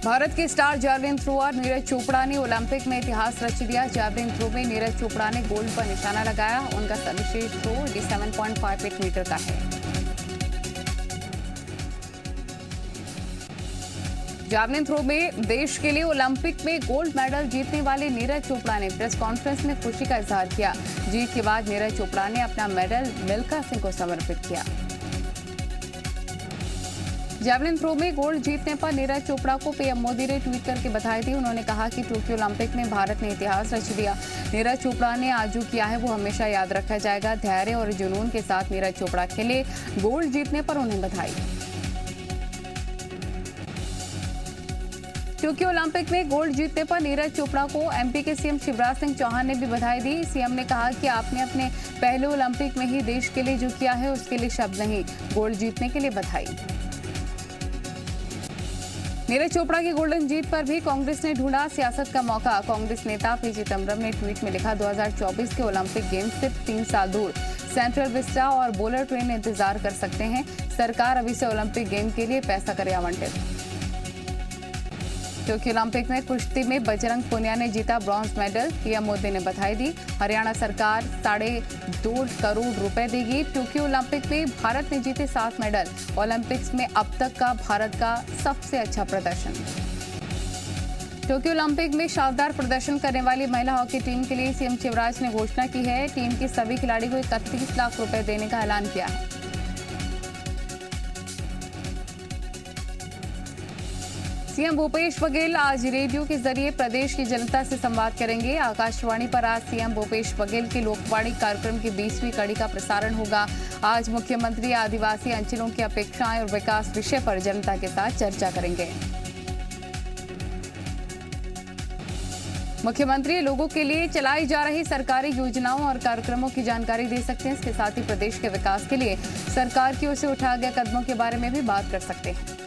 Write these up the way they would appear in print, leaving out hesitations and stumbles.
भारत के star javelin thrower Neeraj Chopra ने Olympic में इतिहास रच दिया। जैवलिन थ्रो में नीरज चोपड़ा ने गोल्ड पर निशाना लगाया। उनका सर्वश्रेष्ठ थ्रो 87.58 मीटर का है। जैवलिन थ्रो में देश के लिए ओलंपिक में गोल्ड मेडल जीतने वाले नीरज चोपड़ा ने प्रेस कॉन्फ्रेंस में खुशी का इजहार किया। जीत के बाद नीरज चोपड़ा ने अपना मेडल मिल्खा सिंह को समर्पित किया। जैवलिन थ्रो में गोल्ड जीतने पर नीरज चोपड़ा को पीएम मोदी ने ट्वीट करके बधाई दी। उन्होंने कहा कि टोक्यो ओलंपिक में भारत ने इतिहास रच दिया। नीरज चोपड़ा ने आज जो किया है वो हमेशा याद रखा जाएगा। धैर्य और जुनून के साथ नीरज चोपड़ा खेले। गोल्ड जीतने पर उन्हें बधाई। टोक्यो ओलंपिक में गोल्ड जीतने पर नीरज चोपड़ा को एमपी के सीएम शिवराज सिंह चौहान ने भी बधाई दी। सीएम ने कहा कि आपने अपने पहले ओलंपिक में ही देश के लिए जो किया है उसके लिए शब्द नहीं। गोल्ड जीतने के लिए बधाई। नीरज चोपड़ा की गोल्डन जीत पर भी कांग्रेस ने ढूंढा सियासत का मौका। कांग्रेस नेता पी चिदम्बरम ने ट्वीट में लिखा, 2024 के ओलंपिक गेम्स से 3 साल दूर सेंट्रल विस्टा और बोलर ट्रेन इंतजार कर सकते हैं। सरकार अभी से ओलंपिक गेम के लिए पैसा करे आवंटित। टोक्यो ओलंपिक में कुश्ती में बजरंग पुनिया ने जीता ब्रॉन्ज मेडल। पीएम मोदी ने बधाई दी। हरियाणा सरकार 2.5 करोड़ रुपए देगी। टोक्यो ओलंपिक में भारत ने जीते 7 मेडल। ओलंपिक्स में अब तक का भारत का सबसे अच्छा प्रदर्शन। टोक्यो ओलंपिक में शानदार प्रदर्शन करने वाली महिला हॉकी टीम के लिए सीएम शिवराज ने घोषणा की है। टीम के सभी खिलाड़ी को 31 लाख रुपए देने का ऐलान किया है। सीएम भूपेश बघेल आज रेडियो के जरिए प्रदेश की जनता से संवाद करेंगे। आकाशवाणी पर आज सीएम भूपेश बघेल के लोकवाणी कार्यक्रम की 20वीं कड़ी का प्रसारण होगा। आज मुख्यमंत्री आदिवासी अंचलों की अपेक्षाएं और विकास विषय पर जनता के साथ चर्चा करेंगे। मुख्यमंत्री लोगों के लिए चलाई जा रही सरकारी योजनाओं और कार्यक्रमों की जानकारी दे सकते हैं। इसके साथ ही प्रदेश के विकास के लिए सरकार की ओर से उठाए गए कदमों के बारे में भी बात कर सकते हैं।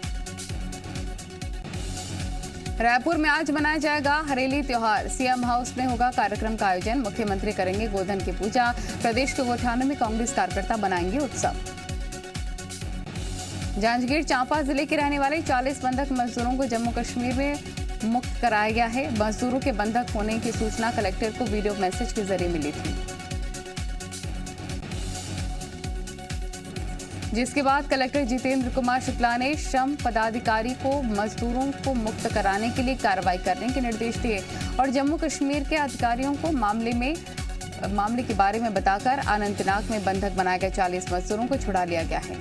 रायपुर में आज मनाया जाएगा हरेली त्योहार। सीएम हाउस में होगा कार्यक्रम का आयोजन। मुख्यमंत्री करेंगे गोधन की पूजा। प्रदेश के गोठानों में कांग्रेस कार्यकर्ता बनाएंगे उत्सव। जांजगीर चांपा जिले के रहने वाले 40 बंधक मजदूरों को जम्मू कश्मीर में मुक्त कराया गया है। मजदूरों के बंधक होने की सूचना कलेक्टर को वीडियो मैसेज के जरिए मिली थी, जिसके बाद कलेक्टर जितेंद्र कुमार शुक्ला ने श्रम पदाधिकारी को मजदूरों को मुक्त कराने के लिए कार्रवाई करने के निर्देश दिए और जम्मू कश्मीर के अधिकारियों को मामले के बारे में बताकर अनंतनाग में बंधक बनाए गए 40 मजदूरों को छुड़ा लिया गया है।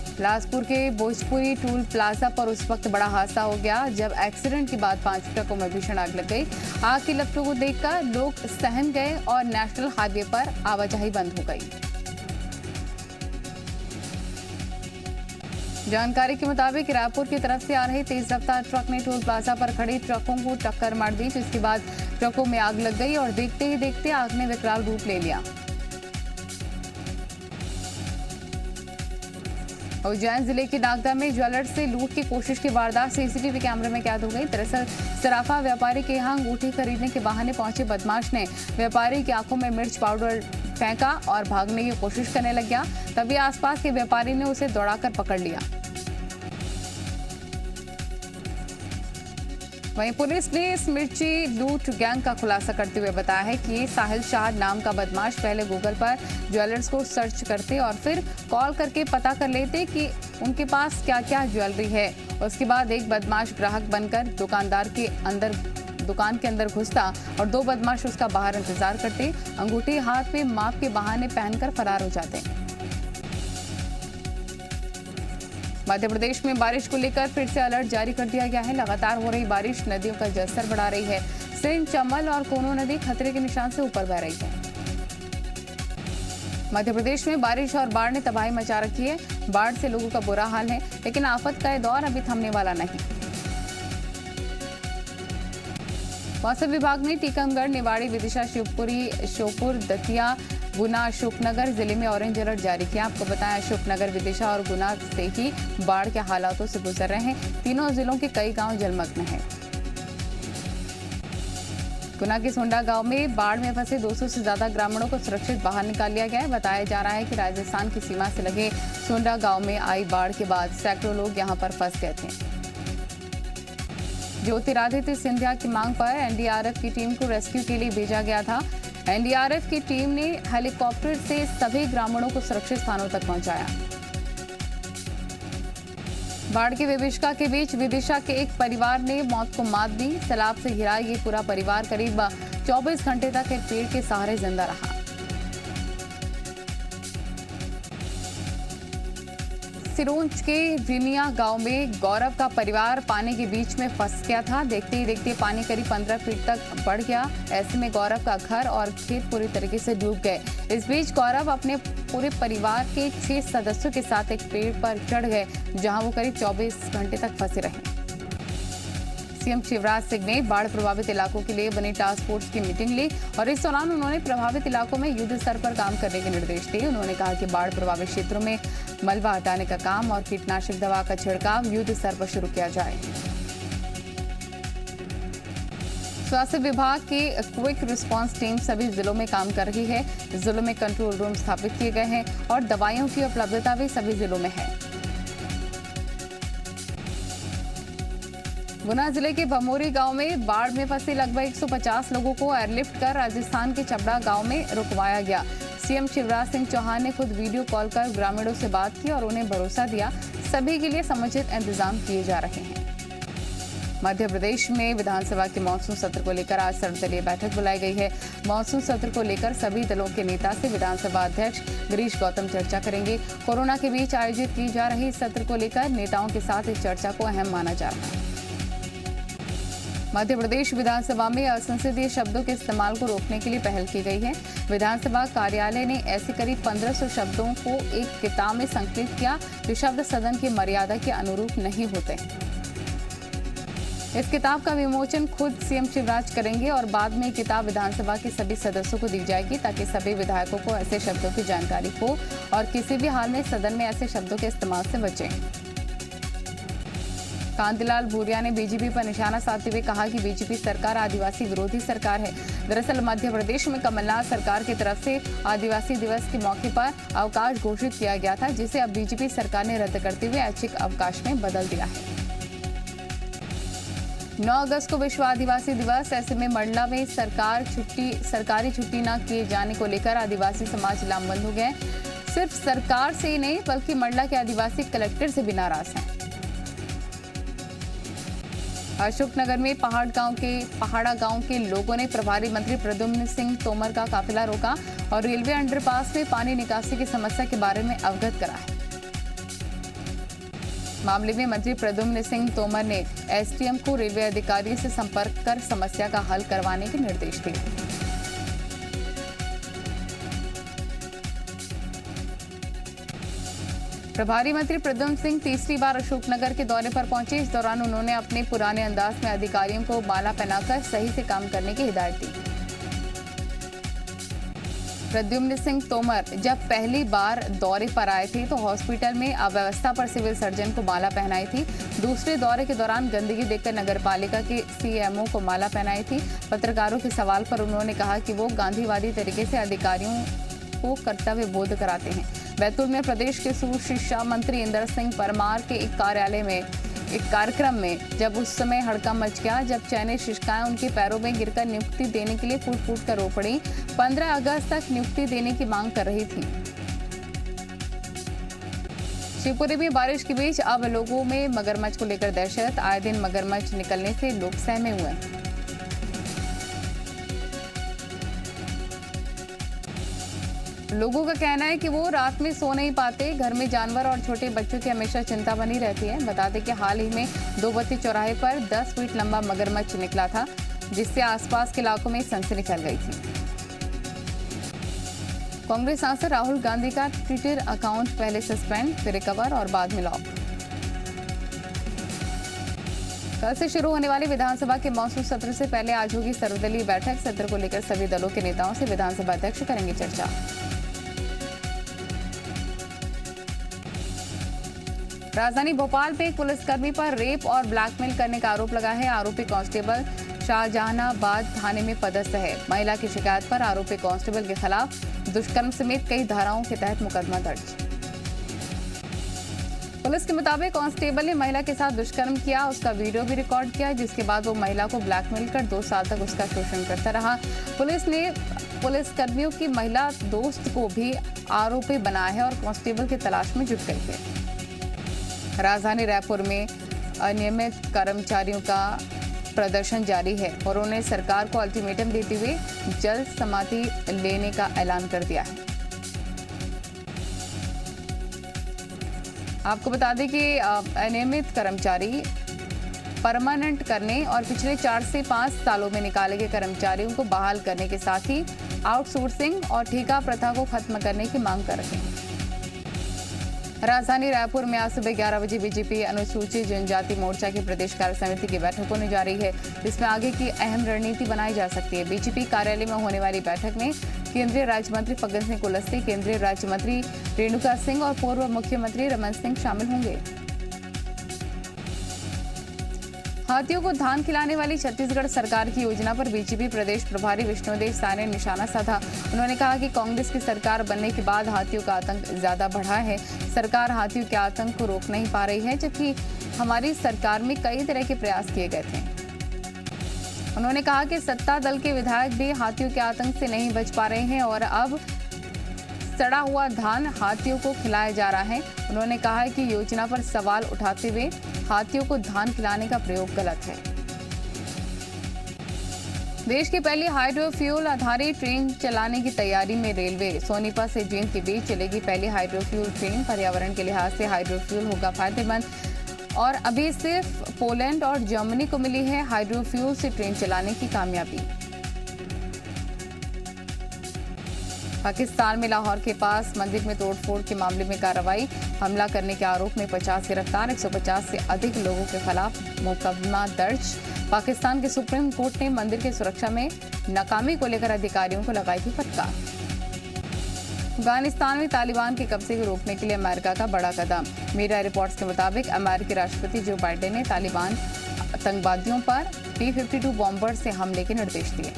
बिलासपुर के भोजपुरी टूल प्लाजा पर उस वक्त बड़ा हादसा हो गया जब एक्सीडेंट के बाद 5 ट्रकों में भीषण आग लग गई। आग की लपटों को देखकर लोग सहम गए और नेशनल हाईवे पर आवाजाही बंद हो गई। जानकारी के मुताबिक रायपुर की तरफ से आ रही तेज रफ्तार ट्रक ने टोल प्लाजा पर खड़ी ट्रकों को टक्कर मार दी, जिसके बाद ट्रकों में आग लग गई और देखते ही देखते आग ने विकराल रूप ले लिया। उज्जैन जिले के नागदा में ज्वेलर्स से लूट की कोशिश की वारदात सीसीटीवी कैमरे में कैद हो गई। दरअसल सराफा व्यापारी के यहां अंगूठी खरीदने के बहाने पहुंचे बदमाश ने व्यापारी की आंखों में मिर्च पाउडर फेंका और भागने की कोशिश करने लग गया। तभी आसपास के व्यापारी ने उसे दौड़ाकर पकड़ लिया। वहीं पुलिस ने इस मिर्ची लूट गैंग का खुलासा करते हुए बताया है कि साहिल शाह नाम का बदमाश पहले गूगल पर ज्वेलर्स को सर्च करते और फिर कॉल करके पता कर लेते कि उनके पास क्या क्या ज्वेलरी है। उसके बाद एक बदमाश ग्राहक बनकर दुकान के अंदर घुसता और 2 बदमाश उसका बाहर इंतजार करते। अंगूठी हाथ में माप के बहाने पहनकर फरार हो जाते। मध्य प्रदेश में बारिश को लेकर फिर से अलर्ट जारी कर दिया गया है। लगातार हो रही बारिश नदियों का जलस्तर बढ़ा रही है। सिंध, चंबल और कोनो नदी खतरे के निशान से ऊपर बह रही है। मध्य प्रदेश में बारिश और बाढ़ ने तबाही मचा रखी है। बाढ़ से लोगों का बुरा हाल है, लेकिन आफत का यह दौर अभी थमने वाला नहीं। मौसम विभाग ने टीकमगढ़, निवाड़ी, विदिशा, शिवपुरी, श्योपुर, दतिया, गुना, अशोकनगर जिले में ऑरेंज अलर्ट जारी किया। आपको बताया अशोकनगर, विदिशा और गुना से ही बाढ़ के हालातों से गुजर रहे हैं। तीनों जिलों के कई गांव जलमग्न हैं। गुना के सोंडा गांव में बाढ़ में फंसे 200 से ज्यादा ग्रामीणों को सुरक्षित बाहर निकाल लिया गया है। बताया जा रहा है कि राजस्थान की सीमा से लगे सोंडा गांव में आई बाढ़ के बाद सैकड़ों लोग यहां पर फंस गए थे। ज्योतिरादित्य सिंधिया की मांग पर एनडीआरएफ की टीम को रेस्क्यू के लिए भेजा गया था। एनडीआरएफ की टीम ने हेलीकॉप्टर से सभी ग्रामीणों को सुरक्षित स्थानों तक पहुंचाया। बाढ़ की विभीषिका के बीच विदिशा के एक परिवार ने मौत को मात दी। सैलाब से घिरा ये पूरा परिवार करीब 24 घंटे तक एक पेड़ के सहारे जिंदा रहा। सिरोंज के रिनिया गांव में गौरव का परिवार पानी के बीच में फंस गया था। देखते ही देखते पानी करीब 15 फीट तक बढ़ गया। ऐसे में गौरव का घर और खेत पूरी तरीके से डूब गए। इस बीच गौरव अपने पूरे परिवार के 6 सदस्यों के साथ एक पेड़ पर चढ़ गए, जहां वो करीब 24 घंटे तक फंसे रहे। सीएम शिवराज सिंह ने बाढ़ प्रभावित इलाकों के लिए बनी टास्क फोर्स की मीटिंग ली और इस दौरान उन्होंने प्रभावित इलाकों में युद्ध स्तर पर काम करने के निर्देश दिए। उन्होंने कहा कि बाढ़ प्रभावित क्षेत्रों में मलबा हटाने का काम और कीटनाशक दवा का छिड़काव युद्ध स्तर पर शुरू किया जाए। स्वास्थ्य विभाग की क्विक रिस्पांस टीम सभी जिलों में काम कर रही है। जिलों में कंट्रोल रूम स्थापित किए गए हैं और दवाइयों की उपलब्धता भी सभी जिलों में है। गुना जिले के भमोरी गांव में बाढ़ में फंसे लगभग 150 लोगों को एयरलिफ्ट कर राजस्थान के चबड़ा गांव में रुकवाया गया। सीएम शिवराज सिंह चौहान ने खुद वीडियो कॉल कर ग्रामीणों से बात की और उन्हें भरोसा दिया सभी के लिए समुचित इंतजाम किए जा रहे हैं। मध्य प्रदेश में विधानसभा के मानसून सत्र को लेकर आज सर्वदलीय बैठक बुलाई गई है। मानसून सत्र को लेकर सभी दलों के नेता से विधानसभा अध्यक्ष गिरीश गौतम चर्चा करेंगे। कोरोना के बीच आयोजित की जा रही इस सत्र को लेकर नेताओं के साथ इस चर्चा को अहम माना जा रहा है। मध्य प्रदेश विधानसभा में असंसदीय शब्दों के इस्तेमाल को रोकने के लिए पहल की गई है। विधानसभा कार्यालय ने ऐसे करीब 1500 शब्दों को एक किताब में संकलित किया जो शब्द सदन की मर्यादा के अनुरूप नहीं होते। इस किताब का विमोचन खुद सीएम शिवराज करेंगे और बाद में किताब विधानसभा के सभी सदस्यों को दी जाएगी ताकि सभी विधायकों को ऐसे शब्दों की जानकारी हो और किसी भी हाल में सदन में ऐसे शब्दों के इस्तेमाल से बचें। कांतिलाल भूरिया ने बीजेपी पर निशाना साधते हुए कहा कि बीजेपी सरकार आदिवासी विरोधी सरकार है। दरअसल मध्य प्रदेश में कमलनाथ सरकार की तरफ से आदिवासी दिवस के मौके पर अवकाश घोषित किया गया था, जिसे अब बीजेपी सरकार ने रद्द करते हुए ऐच्छिक अवकाश में बदल दिया है। 9 अगस्त को विश्व आदिवासी दिवस। ऐसे में मंडला में सरकारी छुट्टी न किए जाने को लेकर आदिवासी समाज लामबंद हो गए। सिर्फ सरकार से ही नहीं बल्कि मंडला के आदिवासी कलेक्टर से भी नाराज हैं। अशोकनगर में पहाड़ा गांव के लोगों ने प्रभारी मंत्री प्रद्युम्न सिंह तोमर का काफिला रोका और रेलवे अंडरपास में पानी निकासी की समस्या के बारे में अवगत कराया। मामले में मंत्री प्रद्युम्न सिंह तोमर ने एसडीएम को रेलवे अधिकारियों से संपर्क कर समस्या का हल करवाने के निर्देश दिए। प्रभारी मंत्री प्रद्युम्न सिंह तीसरी बार अशोकनगर के दौरे पर पहुंचे। इस दौरान उन्होंने अपने पुराने अंदाज में अधिकारियों को माला पहनाकर सही से काम करने की हिदायत दी। प्रद्युम्न सिंह तोमर जब पहली बार दौरे पर आए थे तो हॉस्पिटल में अव्यवस्था पर सिविल सर्जन को माला पहनाई थी। दूसरे दौरे के दौरान गंदगी देखकर नगरपालिका के सीएमओ को माला पहनाई थी। पत्रकारों के सवाल पर उन्होंने कहा कि वो गांधीवादी तरीके से अधिकारियों को कर्तव्य बोध कराते हैं। बैतूल में प्रदेश के सूचना शिक्षा मंत्री इंदर सिंह परमार के एक कार्यक्रम में जब उस समय हड़कंप मच गया जब चयनित शिक्षिकाएं उनके पैरों में गिरकर नियुक्ति देने के लिए फूट कर रो पड़ी। 15 अगस्त तक नियुक्ति देने की मांग कर रही थी। शिवपुरी में बारिश के बीच अब लोगों में मगरमच्छ को लेकर दहशत। आए दिन मगरमच्छ निकलने से लोग सहमे हुए। लोगों का कहना है कि वो रात में सो नहीं पाते। घर में जानवर और छोटे बच्चों की हमेशा चिंता बनी रहती है। बता दें कि हाल ही में दोबत्ती चौराहे पर 10 फीट लंबा मगरमच्छ निकला था, जिससे आसपास के इलाकों में सनसनी फैल गई थी। कांग्रेस सांसद राहुल गांधी का ट्विटर अकाउंट पहले सस्पेंड, फिर रिकवर और बाद में लॉक। कल से शुरू होने वाली विधानसभा के मानसून सत्र से पहले आज होगी सर्वदलीय बैठक। सत्र को लेकर सभी दलों के नेताओं से विधानसभा अध्यक्ष करेंगे चर्चा। राजधानी भोपाल में एक पुलिसकर्मी पर रेप और ब्लैकमेल करने का आरोप लगा है। आरोपी कांस्टेबल शाहजहानाबाद थाने में पदस्थ है। महिला की शिकायत पर आरोपी कांस्टेबल के खिलाफ दुष्कर्म समेत कई धाराओं के तहत मुकदमा दर्ज। पुलिस के मुताबिक कांस्टेबल ने महिला के साथ दुष्कर्म किया, उसका वीडियो भी रिकॉर्ड किया, जिसके बाद वो महिला को ब्लैकमेल कर 2 साल तक उसका शोषण करता रहा। पुलिस ने पुलिसकर्मियों की महिला दोस्त को भी आरोपी बनाया है और कांस्टेबल की तलाश में जुट गई है। राजधानी रायपुर में अनियमित कर्मचारियों का प्रदर्शन जारी है और उन्होंने सरकार को अल्टीमेटम देते हुए जल्द समाधि लेने का ऐलान कर दिया है। आपको बता दें कि अनियमित कर्मचारी परमानेंट करने और पिछले 4 से 5 सालों में निकाले गए कर्मचारियों को बहाल करने के साथ ही आउटसोर्सिंग और ठेका प्रथा को खत्म करने की मांग कर रहे हैं। राजधानी रायपुर में आज सुबह 11 बजे बीजेपी अनुसूचित जनजाति मोर्चा की प्रदेश कार्य समिति की बैठक होने जा रही है, जिसमें आगे की अहम रणनीति बनाई जा सकती है। बीजेपी कार्यालय में होने वाली बैठक में केंद्रीय राज्य मंत्री फग्गन सिंह कुलस्ते, केंद्रीय राज्य मंत्री रेणुका सिंह और पूर्व मुख्यमंत्री रमन सिंह शामिल होंगे। हाथियों को धान खिलाने वाली छत्तीसगढ़ सरकार की योजना पर बीजेपी प्रदेश प्रभारी विष्णुदेव साय ने निशाना साधा। उन्होंने कहा कि कांग्रेस की सरकार बनने के बाद हाथियों का आतंक ज्यादा बढ़ा है। सरकार हाथियों के आतंक को रोक नहीं पा रही है, जबकि हमारी सरकार में कई तरह के प्रयास किए गए थे। उन्होंने कहा कि सत्ता दल के विधायक भी हाथियों के आतंक से नहीं बच पा रहे हैं और अब सड़ा हुआ धान हाथियों को खिलाया जा रहा है। उन्होंने कहा कि योजना पर सवाल उठाते हुए हाथियों को धान खिलाने का प्रयोग गलत है। देश की पहली हाइड्रोफ्यूल आधारित ट्रेन चलाने की तैयारी में रेलवे। सोनीपत से जींद के बीच चलेगी पहली हाइड्रोफ्यूल ट्रेन। पर्यावरण के लिहाज से हाइड्रोफ्यूल होगा फायदेमंद और अभी सिर्फ पोलैंड और जर्मनी को मिली है हाइड्रोफ्यूल से ट्रेन चलाने की कामयाबी। पाकिस्तान में लाहौर के पास मंदिर में तोड़फोड़ के मामले में कार्रवाई। हमला करने के आरोप में 50 गिरफ्तार, 150 से अधिक लोगों के खिलाफ मुकदमा दर्ज। पाकिस्तान के सुप्रीम कोर्ट ने मंदिर की सुरक्षा में नाकामी को लेकर अधिकारियों को लगाई थी फटकार। अफगानिस्तान में तालिबान के कब्जे को रोकने के लिए अमेरिका का बड़ा कदम। मीडिया रिपोर्ट्स के मुताबिक अमेरिकी राष्ट्रपति जो बाइडेन ने तालिबान आतंकवादियों पर T-52 बॉम्बर से हमले के निर्देश दिए।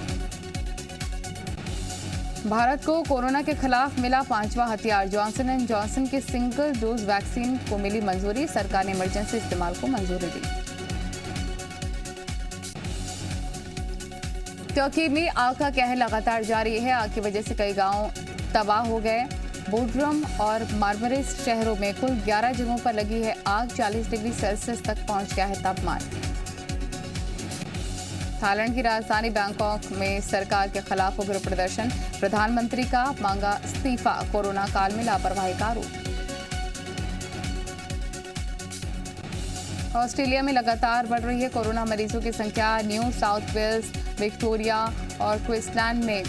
भारत को कोरोना के खिलाफ मिला 5वां हथियार। जॉनसन एंड जॉनसन की सिंगल डोज वैक्सीन को मिली मंजूरी। सरकार ने इमरजेंसी इस्तेमाल को मंजूरी दी। तुर्की में आग का कहर लगातार जारी है। आग की वजह से कई गांव तबाह हो गए। बोड्रम और मार्मरिस शहरों में कुल 11 जगहों पर लगी है आग। 40 डिग्री सेल्सियस तक पहुंच गया है तापमान। थाईलैंड की राजधानी बैंकॉक में सरकार के खिलाफ उग्र प्रदर्शन। प्रधानमंत्री का मांगा इस्तीफा। कोरोना काल में लापरवाही का आरोप। ऑस्ट्रेलिया में लगातार बढ़ रही है कोरोना मरीजों की संख्या। न्यू साउथ वेल्स, विक्टोरिया और क्वींसलैंड में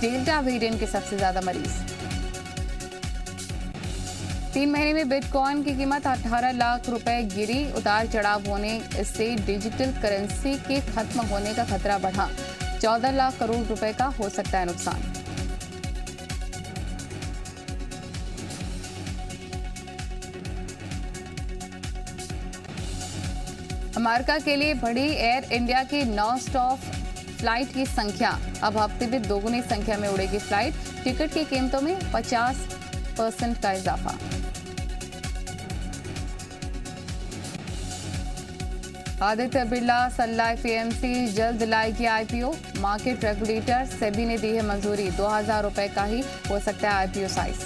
डेल्टा वेरिएंट के सबसे ज्यादा मरीज। 3 महीने में बिटकॉइन की कीमत 18 लाख रुपए गिरी। उतार चढ़ाव होने से डिजिटल करेंसी के खत्म होने का खतरा बढ़ा। 14 लाख करोड़ रुपए का हो सकता है नुकसान। अमेरिका के लिए बढ़ी एयर इंडिया की नॉन स्टॉप फ्लाइट की संख्या। अब हफ्ते में दोगुनी संख्या में उड़ेगी फ्लाइट। टिकट की कीमतों में 50% का इजाफा। आदित्य बिरला सन लाइफ एएमसी जल्द लाएगी आईपीओ। मार्केट रेगुलेटर सेबी ने दी है मंजूरी। 2000 रुपए का ही हो सकता है आईपीओ साइज।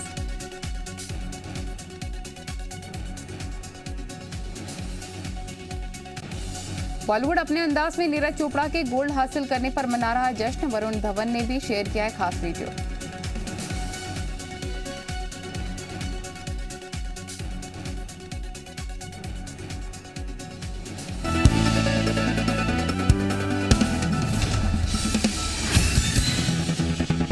बॉलीवुड अपने अंदाज में नीरज चोपड़ा के गोल्ड हासिल करने पर मना रहा जश्न। वरुण धवन ने भी शेयर किया है खास वीडियो।